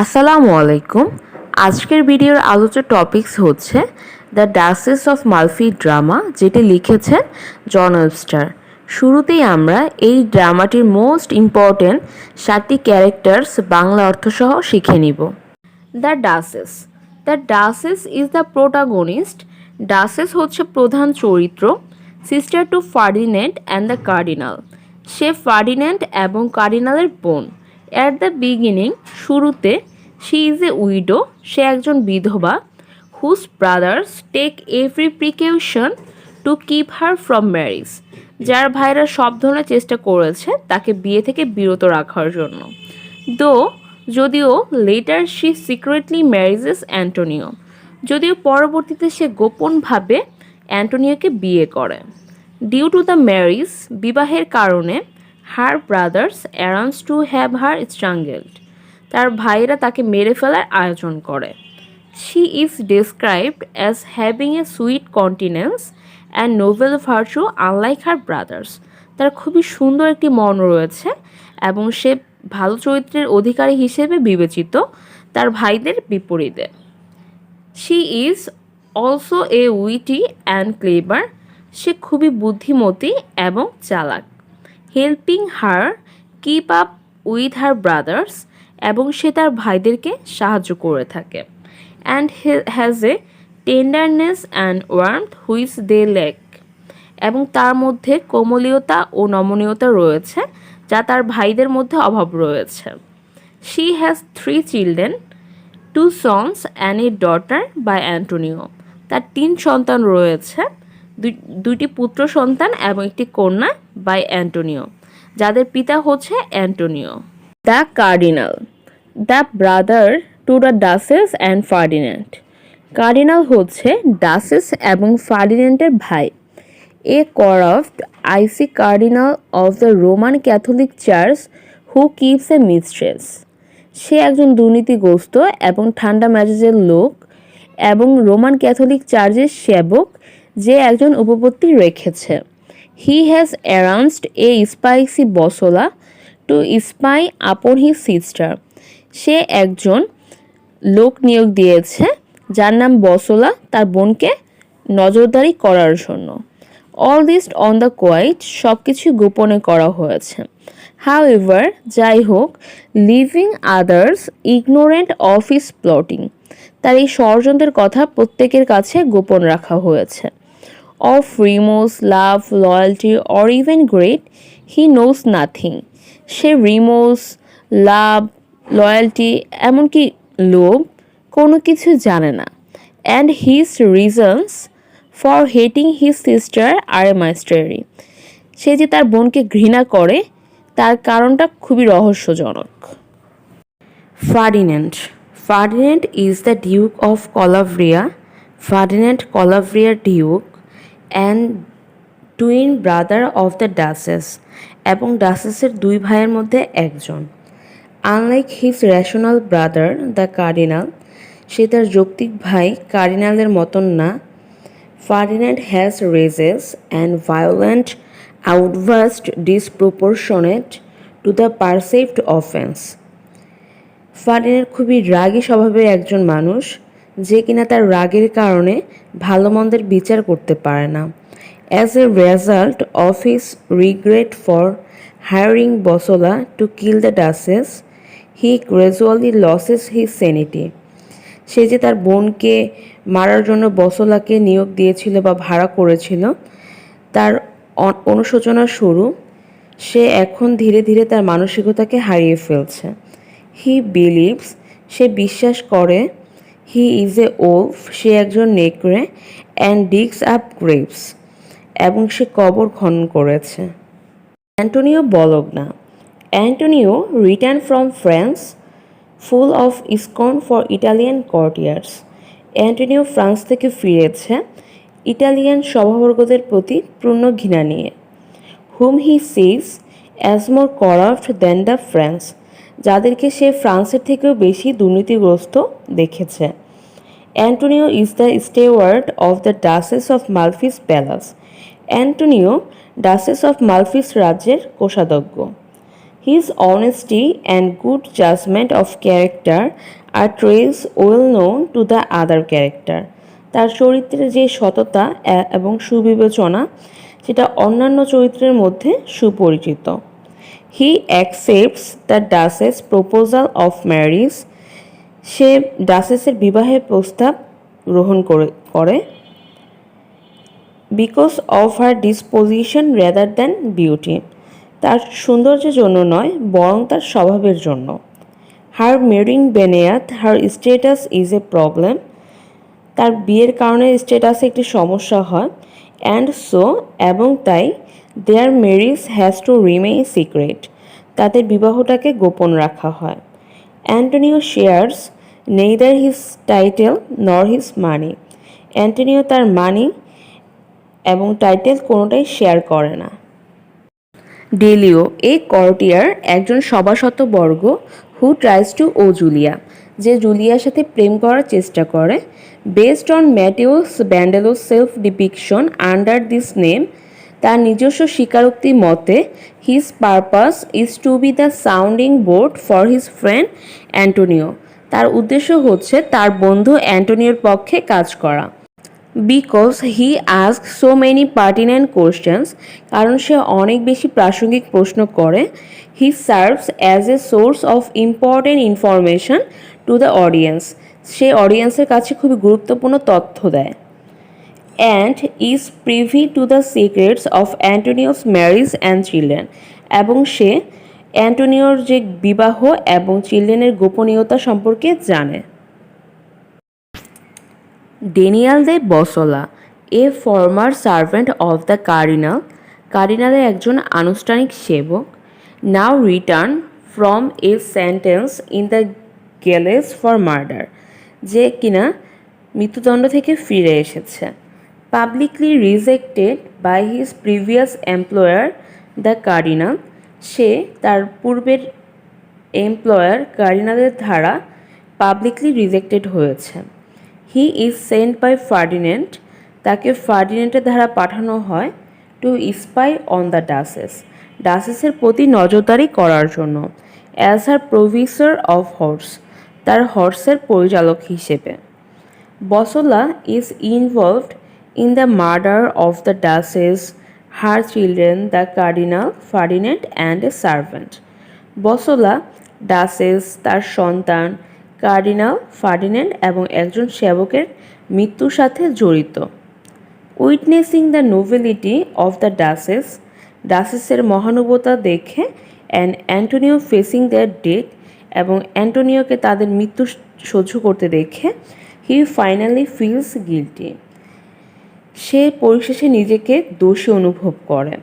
আসসালামু আলাইকুম। আজকের ভিডিওর আলোচ্য টপিকস হচ্ছে the duchess of Malfi drama, যেটি লিখেছেন জন ওয়েবস্টার। শুরুতেই আমরা এই ড্রামাটির মোস্ট ইম্পর্ট্যান্ট 7টি ক্যারেক্টার্স বাংলা অর্থসহ শিখে নিব। The duchess. The duchess is the protagonist. Duchess হচ্ছে প্রধান চরিত্র। Sister to Ferdinand and the cardinal. সে ফার্ডিন্যান্ড এবং কার্ডিনালের বোন। অ্যাট দ্য বিগিনিং, শুরুতে, শি ইজ এ উইডো, সে একজন বিধবা। Whose brothers take every precaution to keep her from marriage, যার ভাইরা সব ধরনের চেষ্টা করেছে তাকে বিয়ে থেকে বিরত রাখার জন্য। যদিও লেটার শি সিক্রেটলি ম্যারিজেস অ্যান্টোনিও, যদিও পরবর্তীতে সে গোপনভাবে অ্যান্টোনিওকে বিয়ে করে। ডিউ টু দ্য ম্যারিজ, বিবাহের কারণে, her brothers arrange to have her strangled, তার ভাইরা তাকে মেরে ফেলার আয়োজন করে। She is described as having a sweet continence and noble virtue unlike her brothers, তার খুবই সুন্দর একটি মন রয়েছে এবং সে ভালো চরিত্রের অধিকারী হিসেবে বিবেচিত তার ভাইদের বিপরীতে। She is also a witty and clever, সে খুবই বুদ্ধিমতী এবং চালাক। Helping her keep up with her brothers, এবং সে তার ভাইদেরকে সাহায্য করে থাকে। And has a tenderness and warmth which they lack, এবং তার মধ্যে কোমলীয়তা ও নমনীয়তা রয়েছে যা তার ভাইদের মধ্যে অভাব রয়েছে। She has 3 children, 2 sons and a daughter by Antonio, তার 3 সন্তান রয়েছে, দুইটি পুত্র সন্তান এবং একটি কন্যা বাই অ্যান্টোনিও, যাদের পিতা হচ্ছে Antonio. The cardinal. The brother to the duchess and Ferdinand. Cardinal হচ্ছে ডাচেস এবং ফার্ডিন্যান্ডের ভাই। A corrupt icy cardinal of the Roman Catholic church who keeps a mistress, সে একজন দুর্নীতিগ্রস্ত এবং ঠান্ডা মেজাজের লোক এবং রোমান ক্যাথলিক চার্চের সেবক যে একজন উপপত্তি রেখেছে। He has arranged a spy Bosola to spy upon his sister, সে একজন লোক নিয়োগ দিয়েছে যার নাম বসলা, তার বোনকে নজরদারি করার জন্য। All this on the quiet, সব কিছু গোপনে করা হয়েছে। হাউএভার, যাই হোক, leaving others ignorant of his plotting, তার এই ষড়যন্ত্রের কথা প্রত্যেকের কাছে গোপন রাখা হয়েছে। Of remorse, love, loyalty or even greed he knows nothing, সে রিমোস, লাভ, লয়্যালটি, এমনকি লোভ, কোনো কিছু জানে না। And his reasons for hating his sister are a mystery, সে যে তার বোনকে ঘৃণা করে তার কারণটা খুবই রহস্যজনক। Ferdinand. Ferdinand is the duke of Calabria. Ferdinand কলাভ্রিয়ার duke and twin brother of the duchess, এবং ডাচেসের 2 ভাইয়ের মধ্যে একজন। Unlike his rational brother the cardinal, সে তার যৌক্তিক ভাই কার্ডিনালের মতন না। Ferdinand has rages and violent outburst disproportionate to the perceived offence. Ferdinand খুবই রাগী স্বভাবের একজন মানুষ, যে কিনা তার রাগের কারণে ভালো মন্দের বিচার করতে পারে না। As a result of his regret for hiring Bosola to kill the duchess, he gradually loses his sanity, সে যে তার বোনকে মারার জন্য বসলাকে নিয়োগ দিয়েছিল বা ভাড়া করেছিল, তার অনুশোচনা শুরু, সে এখন ধীরে ধীরে তার মানসিকতাকে হারিয়ে ফেলছে। হি বিলিভস, সে বিশ্বাস করে, হি ইজ এ ওলফ, সে একজন নেকড়ে, অ্যান্ড ডিগস আপ গ্রেভস, এবং সে কবর খনন করেছে। Antonio Bologna. Antonio return from France full of scorn for Italian courtiers. Antonio France থেকে ফিরেছে ইটালিয়ান সভাবর্গদের প্রতি পূর্ণ ঘৃণা নিয়ে। Whom he sees as more corrupt than the France, যাদেরকে সে ফ্রান্সের থেকেও বেশি দুর্নীতিগ্রস্ত দেখেছে। Antonio is the steward of the duchess of Malfi's palace. Antonio duchess of Malfi রাজ্যের কোষাধ্যক্ষ। His honesty and good judgment of character are traits well known to the other character. তার চরিত্রের যে সততা এবং সুবিবেচনা সেটা অন্যান্য চরিত্রের মধ্যে সুপরিচিত। He accepts the Duchess proposal of marriage. সে ডাচেসের বিবাহের প্রস্তাব গ্রহণ করে because of her disposition rather than beauty, তার সৌন্দর্যের জন্য নয় বরং তার স্বভাবের জন্য। Her marrying beneath her status is a problem, তার বিয়ের কারণে স্টেটাসে একটি সমস্যা হয়। অ্যান্ড সো এবং তাই their marriage has to remain secret, তাদের বিবাহটাকে গোপন রাখা হয়। Antonio shares neither his title nor his money, Antonio তার মানি এবং টাইটেল কোনোটাই শেয়ার করে না। ডেলিও এ কর্টিয়ার একজন সভাসদবর্গ who tries to woo Julia, যে জুলিয়ার সাথে প্রেম করার চেষ্টা করে। Based on Matteo's Bandello's self depiction under this name, তার নিজস্ব স্বীকারোক্তি মতে his purpose is to be the sounding board for his friend Antonio, তার উদ্দেশ্য হচ্ছে তার বন্ধু অ্যান্টোনিওর পক্ষে কাজ করা। Because he ask so many pertinent questions, কারণ সে অনেক বেশি প্রাসঙ্গিক প্রশ্ন করে। He serves as a source of important information to the audience, সে অডিয়েন্সের কাছে খুবই গুরুত্বপূর্ণ তথ্য দেয়। And is privy to the secrets of Antonio's marriage and children, এবং সে অ্যান্টোনিওর যে বিবাহ এবং চিলড্রেনের গোপনীয়তা সম্পর্কে জানে। Daniel de Bosola a former servant of the cardinal, কার্ডিনালের একজন আনুষ্ঠানিক সেবক। Now return from a sentence in the galleys for murder, যে কিনা মৃত্যুদণ্ড থেকে ফিরে এসেছে। Publicly rejected by his previous employer the cardinal, সে তার পূর্বের এমপ্লয়ার কার্ডিনালের দ্বারা পাবলিকলি রিজেক্টেড হয়েছে। He is sent by Ferdinand, তাকে ফার্ডিনেন্টের দ্বারা পাঠানো হয় to spy on the duchess, ডাচেসের প্রতি নজরদারি করার জন্য। As her provisor of horse, তার হর্সের পরিচালক হিসেবে। Bosola is involved in the murder of the duchess, her children, the cardinal, Ferdinand and a servant. Bosola duchess, তার সন্তান, কার্ডিনাল, ফার্ডিনেন্ট এবং একজন সেবকের মৃত্যুর সাথে জড়িত। Witnessing the nobility of the duchess, ডাচেসের মহানুভবতা দেখে and Antonio facing their death, এবং অ্যান্টোনিওকে তাদের মৃত্যু সহ্য করতে দেখে হি ফাইনালি ফিলস গিলটি, সে পরিশেষে নিজেকে দোষী অনুভব করে।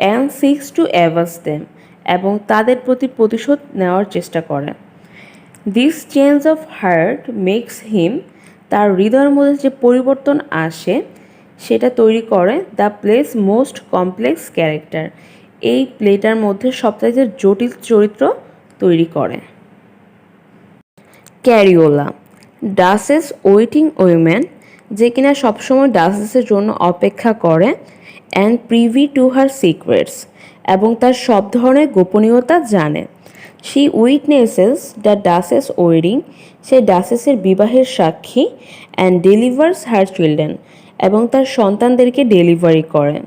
And seeks to avenge them, এবং তাদের প্রতি প্রতিশোধ নেওয়ার চেষ্টা করে। This change of heart makes him, তার হৃদয়ের মধ্যে যে পরিবর্তন আসে সেটা তৈরি করে the play's most complex character, এই প্লেটার মধ্যে সবথেকে জটিল চরিত্র তৈরি করে। ক্যারিওলা ডাচেস ওয়েটিং উইমেন, যে কিনা সবসময় ডাচেসের জন্য অপেক্ষা করে। And privy to her secrets, এবং তার সব ধরনের গোপনীয়তা জানে। She witnesses the duchess wedding, সে ডাচেসের বিবাহের সাক্ষী। অ্যান্ড ডেলিভার্স হার চিলড্রেন, এবং তার সন্তানদেরকে ডেলিভারি করে।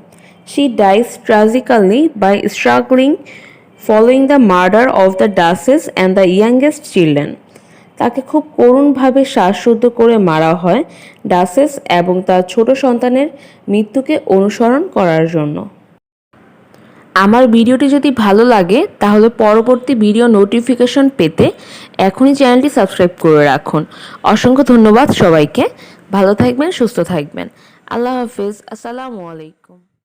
She dies tragically by strangling following the murder of the duchess and the youngest children, তাকে খুব করুণভাবে শ্বাসরুদ্ধ করে মারা হয় ডাচেস এবং তার ছোট সন্তানের মৃত্যুকে অনুসরণ করার জন্য। আমার ভিডিওটি যদি ভালো লাগে তাহলে পরবর্তী ভিডিও নোটিফিকেশন পেতে এখনই চ্যানেলটি সাবস্ক্রাইব করে রাখুন। অসংখ্য ধন্যবাদ সবাইকে, ভালো থাকবেন, সুস্থ থাকবেন। আল্লাহ হাফেজ, আসসালামু আলাইকুম।